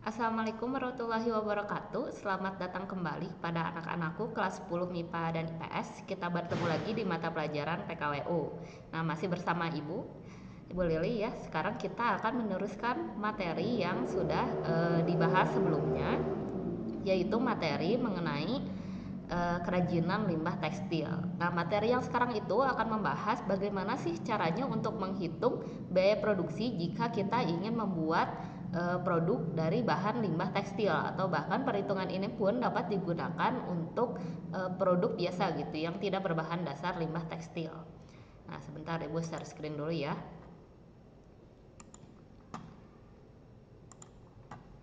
Assalamualaikum warahmatullahi wabarakatuh. Selamat datang kembali pada anak-anakku kelas 10 MIPA dan IPS. Kita bertemu lagi di mata pelajaran PKWU. Nah, masih bersama Ibu Lili ya. Sekarang kita akan meneruskan materi yang sudah dibahas sebelumnya, yaitu materi mengenai kerajinan limbah tekstil. Nah, materi yang sekarang itu akan membahas bagaimana sih caranya untuk menghitung biaya produksi jika kita ingin membuat produk dari bahan limbah tekstil, atau bahkan perhitungan ini pun dapat digunakan untuk produk biasa gitu yang tidak berbahan dasar limbah tekstil. Nah, sebentar Ibu share screen dulu ya.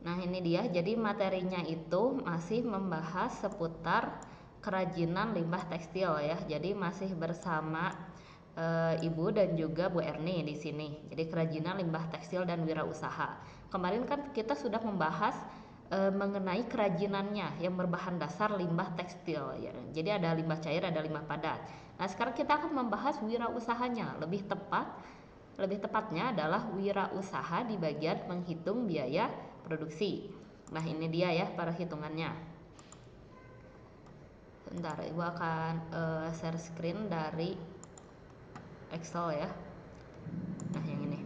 Nah, ini dia. Jadi materinya itu masih membahas seputar kerajinan limbah tekstil ya. Jadi masih bersama Ibu dan juga Bu Erni di sini. Jadi kerajinan limbah tekstil dan wirausaha. Kemarin kan kita sudah membahas mengenai kerajinannya yang berbahan dasar limbah tekstil ya. Jadi ada limbah cair, ada limbah padat. Nah, sekarang kita akan membahas wirausahanya. Lebih tepatnya adalah wirausaha di bagian menghitung biaya produksi. Nah, ini dia ya perhitungannya. Bentar, Ibu akan share screen dari Excel ya. Nah, yang ini.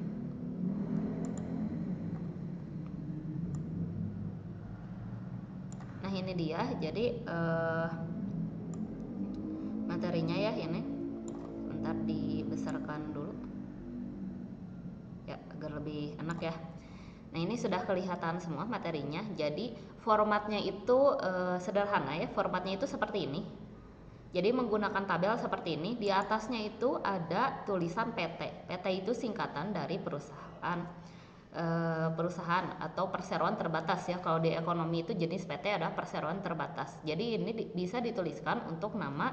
Nah, ini dia. Jadi materinya ya ini. Bentar dibesarkan dulu. Ya, agar lebih enak ya. Nah, ini sudah kelihatan semua materinya. Jadi formatnya itu sederhana ya. Formatnya itu seperti ini. Jadi menggunakan tabel seperti ini. Di atasnya itu ada tulisan PT. PT itu singkatan dari perusahaan atau perseroan terbatas ya. Kalau di ekonomi itu jenis PT adalah perseroan terbatas. Jadi ini bisa dituliskan untuk nama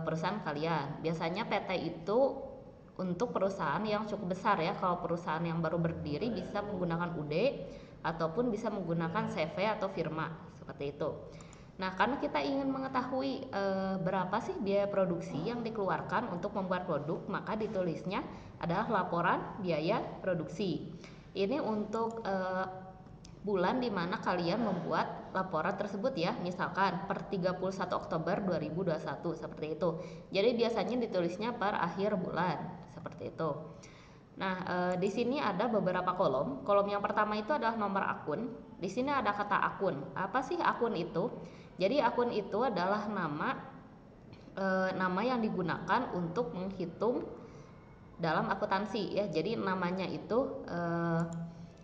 perusahaan kalian. Biasanya PT itu untuk perusahaan yang cukup besar ya. Kalau perusahaan yang baru berdiri bisa menggunakan UD ataupun bisa menggunakan CV atau firma seperti itu. Nah, karena kita ingin mengetahui berapa sih biaya produksi yang dikeluarkan untuk membuat produk, maka ditulisnya adalah laporan biaya produksi. Ini untuk bulan di mana kalian membuat laporan tersebut ya, misalkan per 31 Oktober 2021 seperti itu. Jadi biasanya ditulisnya per akhir bulan seperti itu. Nah, di sini ada beberapa kolom. Kolom yang pertama itu adalah nomor akun. Di sini ada kata akun. Apa sih akun itu? Jadi akun itu adalah nama yang digunakan untuk menghitung dalam akuntansi ya. Jadi namanya itu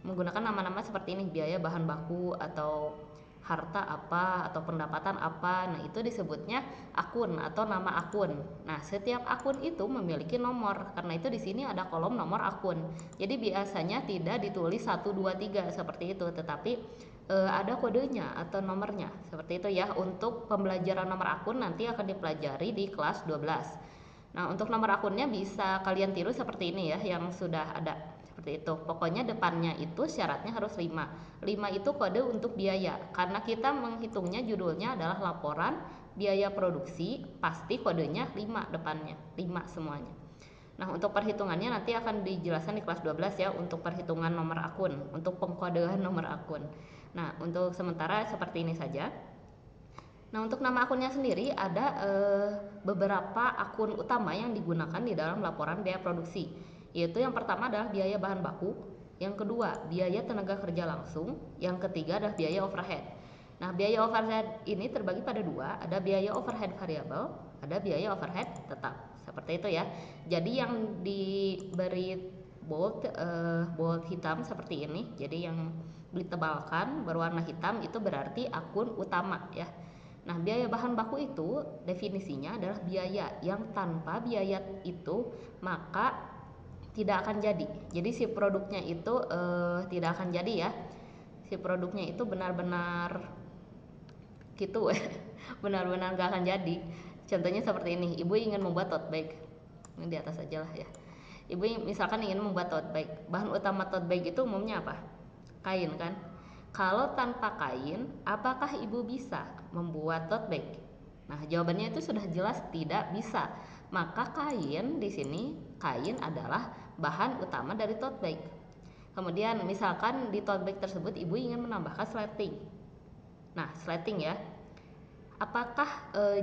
menggunakan nama-nama seperti ini, biaya bahan baku atau harta apa atau pendapatan apa. Nah, itu disebutnya akun atau nama akun. Nah, setiap akun itu memiliki nomor. Karena itu di sini ada kolom nomor akun. Jadi biasanya tidak ditulis 1 2 3 seperti itu, tetapi ada kodenya atau nomornya. Seperti itu ya. Untuk pembelajaran nomor akun nanti akan dipelajari di kelas 12. Nah, untuk nomor akunnya bisa kalian tiru seperti ini ya, yang sudah ada seperti itu. Pokoknya depannya itu syaratnya harus 5. 5 itu kode untuk biaya. Karena kita menghitungnya judulnya adalah laporan biaya produksi, pasti kodenya 5 depannya. 5 semuanya. Nah, untuk perhitungannya nanti akan dijelaskan di kelas 12 ya, untuk perhitungan nomor akun, untuk pengkodean nomor akun. Nah, untuk sementara seperti ini saja. Nah, untuk nama akunnya sendiri ada beberapa akun utama yang digunakan di dalam laporan biaya produksi. Yaitu yang pertama adalah biaya bahan baku, yang kedua biaya tenaga kerja langsung, yang ketiga adalah biaya overhead. Nah, biaya overhead ini terbagi pada dua, ada biaya overhead variabel, ada biaya overhead tetap. Seperti itu ya. Jadi yang diberi bold hitam seperti ini, jadi yang ditebalkan berwarna hitam itu berarti akun utama ya. Nah, biaya bahan baku itu definisinya adalah biaya yang tanpa biaya itu maka tidak akan jadi. Jadi si produknya itu tidak akan jadi ya. Si produknya itu benar-benar gitu benar-benar gak akan jadi. Contohnya seperti ini, ibu ingin membuat tote bag. Ini di atas aja lah ya. Ibu misalkan ingin membuat tote bag. Bahan utama tote bag itu umumnya apa? Kain kan? Kalau tanpa kain, apakah ibu bisa membuat tote bag? Nah, jawabannya itu sudah jelas tidak bisa. Maka kain di sini, kain adalah bahan utama dari tote bag. Kemudian misalkan di tote bag tersebut ibu ingin menambahkan sleting. Nah, sleting ya. Apakah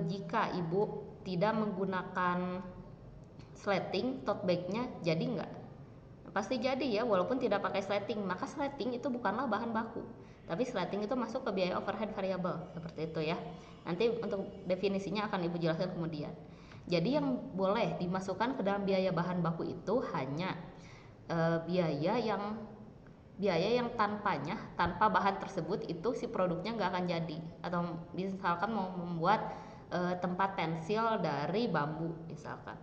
jika ibu tidak menggunakan sleting, tote bagnya jadi nggak? Pasti jadi ya, walaupun tidak pakai sleting. Maka sleting itu bukanlah bahan baku, tapi sleting itu masuk ke biaya overhead variable, seperti itu ya. Nanti untuk definisinya akan ibu jelaskan kemudian. Jadi yang boleh dimasukkan ke dalam biaya bahan baku itu hanya biaya yang tanpa bahan tersebut itu si produknya nggak akan jadi. Atau misalkan mau membuat tempat pensil dari bambu misalkan,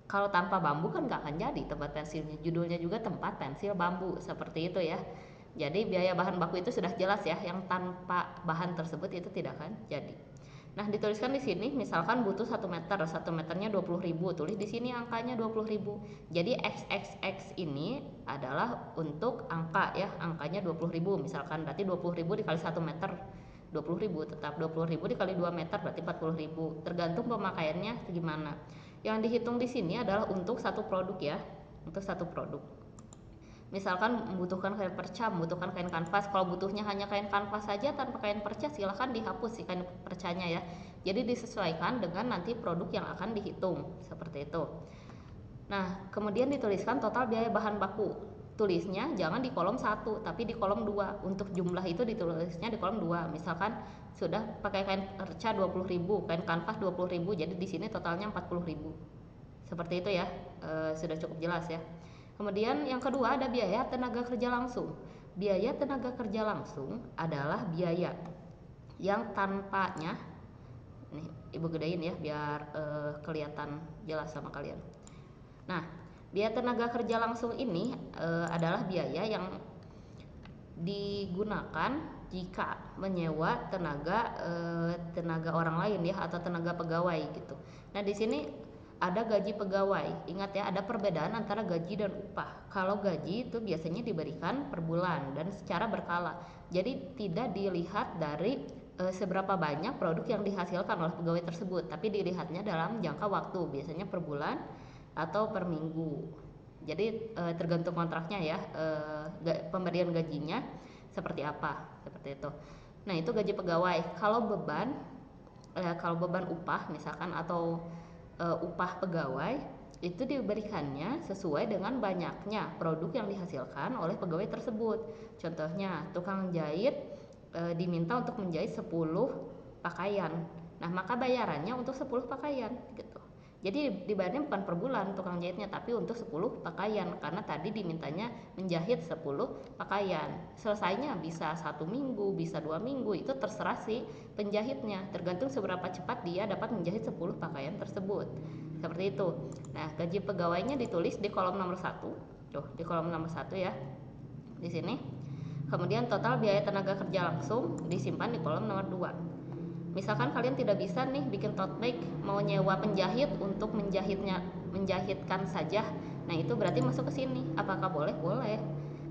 kalau tanpa bambu kan nggak akan jadi tempat pensilnya, judulnya juga tempat pensil bambu, seperti itu ya. Jadi biaya bahan baku itu sudah jelas ya, yang tanpa bahan tersebut itu tidak akan jadi. Nah, dituliskan di sini misalkan butuh 1 meter, 1 meternya 20.000, tulis di sini angkanya 20.000. Jadi XXX ini adalah untuk angka ya, angkanya 20.000 misalkan, berarti 20.000 dikali 1 meter 20.000, tetap 20.000 dikali 2 meter berarti 40.000, tergantung pemakaiannya gimana. Yang dihitung di sini adalah untuk satu produk ya, untuk satu produk. Misalkan membutuhkan kain perca, membutuhkan kain kanvas. Kalau butuhnya hanya kain kanvas saja tanpa kain perca, silahkan dihapus si kain percanya ya. Jadi disesuaikan dengan nanti produk yang akan dihitung, seperti itu. Nah, kemudian dituliskan total biaya bahan baku. Tulisnya jangan di kolom 1, tapi di kolom 2. Untuk jumlah itu ditulisnya di kolom 2. Misalkan sudah pakai kain perca 20.000, kain kanvas 20.000, jadi di sini totalnya 40.000. Seperti itu ya. Sudah cukup jelas ya. Kemudian yang kedua ada biaya tenaga kerja langsung. Biaya tenaga kerja langsung adalah biaya yang tanpanya, nih ibu gedein ya biar kelihatan jelas sama kalian. Nah, biaya tenaga kerja langsung ini adalah biaya yang digunakan jika menyewa tenaga orang lain ya, atau tenaga pegawai gitu. Nah, di sini ada gaji pegawai. Ingat ya, ada perbedaan antara gaji dan upah. Kalau gaji itu biasanya diberikan per bulan dan secara berkala. Jadi tidak dilihat dari seberapa banyak produk yang dihasilkan oleh pegawai tersebut, tapi dilihatnya dalam jangka waktu, biasanya per bulan atau per minggu. Jadi tergantung kontraknya ya, pemberian gajinya seperti apa, seperti itu. Nah, itu gaji pegawai. Kalau beban upah misalkan, atau upah pegawai itu diberikannya sesuai dengan banyaknya produk yang dihasilkan oleh pegawai tersebut. Contohnya, tukang jahit diminta untuk menjahit 10 pakaian. Nah, maka bayarannya untuk 10 pakaian gitu. Jadi dibayarnya bukan per bulan tukang jahitnya, tapi untuk 10 pakaian, karena tadi dimintanya menjahit 10 pakaian. Selesainya bisa 1 minggu, bisa 2 minggu, itu terserah si penjahitnya, tergantung seberapa cepat dia dapat menjahit 10 pakaian tersebut. Seperti itu. Nah, gaji pegawainya ditulis di kolom nomor 1. Tuh, di kolom nomor 1 ya. Di sini. Kemudian total biaya tenaga kerja langsung disimpan di kolom nomor 2. Misalkan kalian tidak bisa nih bikin tote bag, mau nyewa penjahit untuk menjahitkan saja. Nah, itu berarti masuk ke sini. Apakah boleh? Boleh.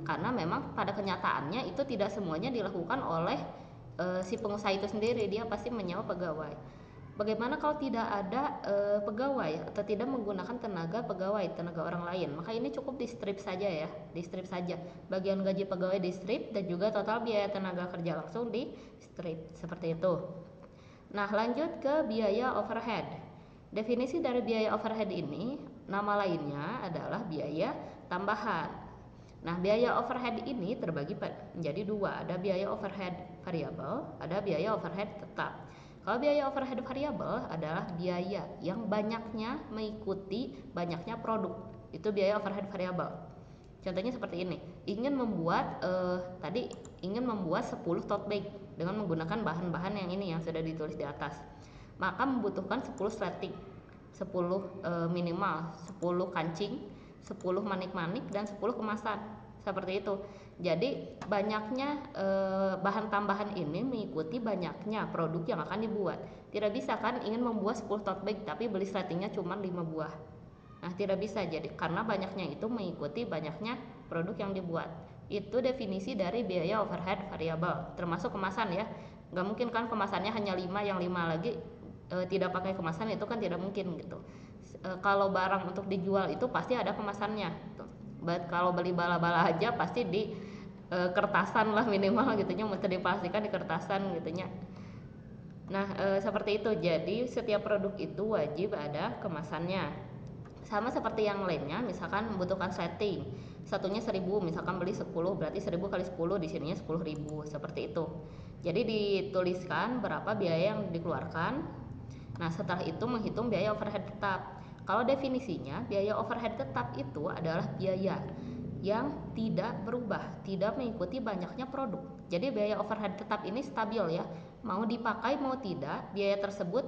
Karena memang pada kenyataannya itu tidak semuanya dilakukan oleh si pengusaha itu sendiri, dia pasti menyewa pegawai. Bagaimana kalau tidak ada pegawai atau tidak menggunakan tenaga pegawai, tenaga orang lain? Maka ini cukup di strip saja ya, di strip saja. Bagian gaji pegawai di strip dan juga total biaya tenaga kerja langsung di strip, seperti itu. Nah, lanjut ke biaya overhead. Definisi dari biaya overhead ini, nama lainnya adalah biaya tambahan. Nah, biaya overhead ini terbagi menjadi dua, ada biaya overhead variabel, ada biaya overhead tetap. Kalau biaya overhead variabel adalah biaya yang banyaknya mengikuti banyaknya produk, itu biaya overhead variabel. Contohnya seperti ini, ingin membuat 10 tote bag dengan menggunakan bahan-bahan yang ini yang sudah ditulis di atas. Maka membutuhkan 10 sleting, 10 minimal 10 kancing, 10 manik-manik, dan 10 kemasan. Seperti itu. Jadi banyaknya bahan tambahan ini mengikuti banyaknya produk yang akan dibuat. Tidak bisa kan ingin membuat 10 tote bag tapi beli sletingnya cuma 5 buah. Nah, tidak bisa, jadi karena banyaknya itu mengikuti banyaknya produk yang dibuat. Itu definisi dari biaya overhead variabel, termasuk kemasan ya. Gak mungkin kan kemasannya hanya 5, yang 5 lagi tidak pakai kemasan, itu kan tidak mungkin gitu. Kalau barang untuk dijual itu pasti ada kemasannya gitu. Kalau beli bala-bala aja pasti di kertasan lah minimal gitunya, mesti dipastikan di kertasan gitunya. Nah seperti itu, jadi setiap produk itu wajib ada kemasannya. Sama seperti yang lainnya, misalkan membutuhkan setting, satunya 1000, misalkan beli 10 berarti 1000 kali 10 di sininya 10.000 seperti itu. Jadi dituliskan berapa biaya yang dikeluarkan. Nah setelah itu menghitung biaya overhead tetap. Kalau definisinya, biaya overhead tetap itu adalah biaya yang tidak berubah, tidak mengikuti banyaknya produk. Jadi biaya overhead tetap ini stabil ya, mau dipakai mau tidak, biaya tersebut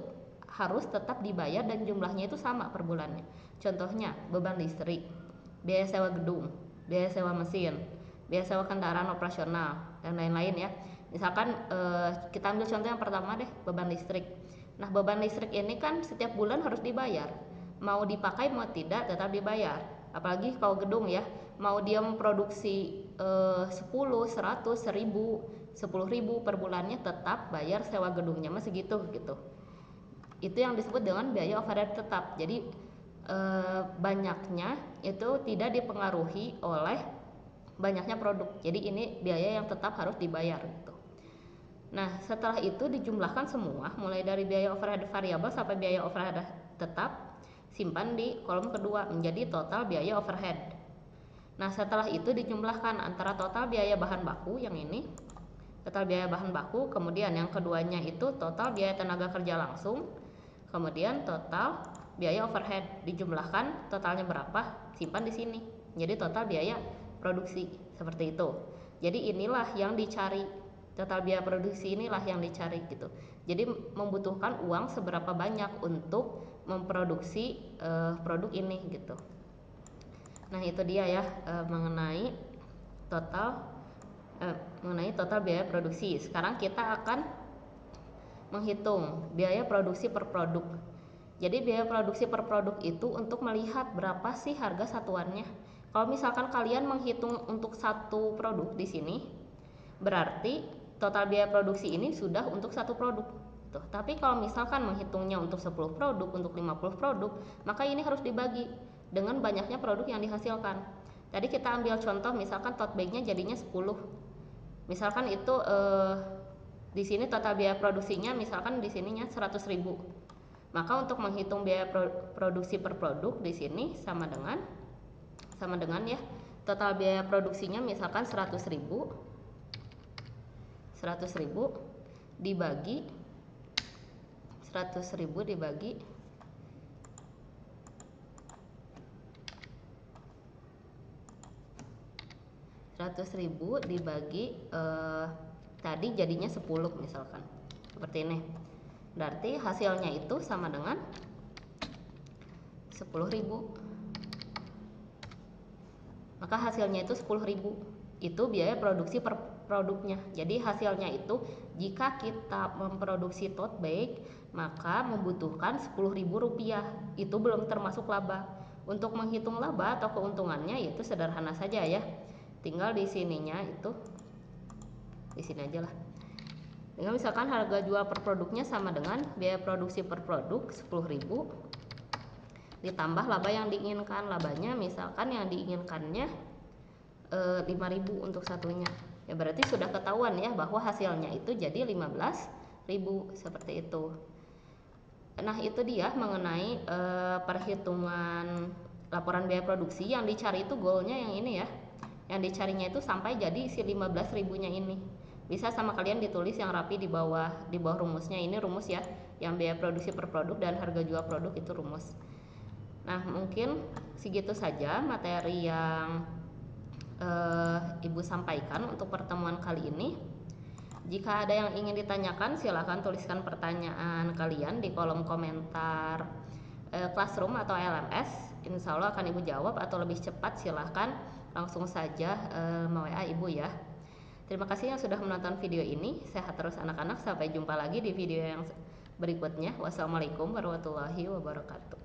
harus tetap dibayar dan jumlahnya itu sama per bulannya. Contohnya beban listrik, biaya sewa gedung, biaya sewa mesin, biaya sewa kendaraan operasional, dan lain-lain ya. Misalkan kita ambil contoh yang pertama deh, beban listrik. Nah beban listrik ini kan setiap bulan harus dibayar, mau dipakai mau tidak tetap dibayar. Apalagi kalau gedung ya, mau dia memproduksi 10, 100, 1000, 10.000 per bulannya tetap bayar sewa gedungnya masih gitu gitu. Itu yang disebut dengan biaya overhead tetap. Jadi banyaknya itu tidak dipengaruhi oleh banyaknya produk. Jadi ini biaya yang tetap harus dibayar gitu. Nah setelah itu dijumlahkan semua, mulai dari biaya overhead variabel sampai biaya overhead tetap, simpan di kolom kedua menjadi total biaya overhead. Nah setelah itu dijumlahkan antara total biaya bahan baku, yang ini total biaya bahan baku, kemudian yang keduanya itu total biaya tenaga kerja langsung, kemudian total biaya overhead, dijumlahkan totalnya berapa, simpan di sini. Jadi total biaya produksi seperti itu. Jadi inilah yang dicari, total biaya produksi inilah yang dicari gitu. Jadi membutuhkan uang seberapa banyak untuk memproduksi produk ini gitu. Nah itu dia ya mengenai total biaya produksi. Sekarang kita akan menghitung biaya produksi per produk. Jadi biaya produksi per produk itu untuk melihat berapa sih harga satuannya. Kalau misalkan kalian menghitung untuk satu produk di sini, berarti total biaya produksi ini sudah untuk satu produk. Tuh. Tapi kalau misalkan menghitungnya untuk 10 produk, untuk 50 produk, maka ini harus dibagi dengan banyaknya produk yang dihasilkan. Tadi kita ambil contoh misalkan tote bagnya jadinya 10. Misalkan itu di sini total biaya produksinya misalkan di sininya 100.000. Maka untuk menghitung biaya produksi per produk di sini sama dengan ya, total biaya produksinya misalkan 100.000 dibagi 100.000 dibagi 100.000 dibagi tadi jadinya 10 misalkan seperti ini. Berarti hasilnya itu sama dengan 10.000. Maka hasilnya itu 10.000. Itu biaya produksi per produknya. Jadi hasilnya itu jika kita memproduksi tote bag maka membutuhkan 10.000 rupiah. Itu belum termasuk laba. Untuk menghitung laba atau keuntungannya itu sederhana saja ya. Tinggal di sininya itu di sini aja lah. Tinggal misalkan harga jual per produknya sama dengan biaya produksi per produk 10.000 ditambah laba yang diinginkan. Labanya misalkan yang diinginkannya 5.000 untuk satunya. Ya berarti sudah ketahuan ya bahwa hasilnya itu jadi 15.000 seperti itu. Nah itu dia mengenai perhitungan laporan biaya produksi. Yang dicari itu goalnya yang ini ya, yang dicarinya itu sampai jadi si 15.000 nya ini. Bisa sama kalian ditulis yang rapi di bawah rumusnya. Ini rumus ya, yang biaya produksi per produk dan harga jual produk itu rumus. Nah mungkin segitu saja materi yang Ibu sampaikan untuk pertemuan kali ini. Jika ada yang ingin ditanyakan, silakan tuliskan pertanyaan kalian di kolom komentar Classroom atau LMS. Insya Allah akan Ibu jawab, atau lebih cepat silahkan langsung saja WA Ibu ya. Terima kasih yang sudah menonton video ini. Sehat terus anak-anak. Sampai jumpa lagi di video yang berikutnya. Wassalamualaikum warahmatullahi wabarakatuh.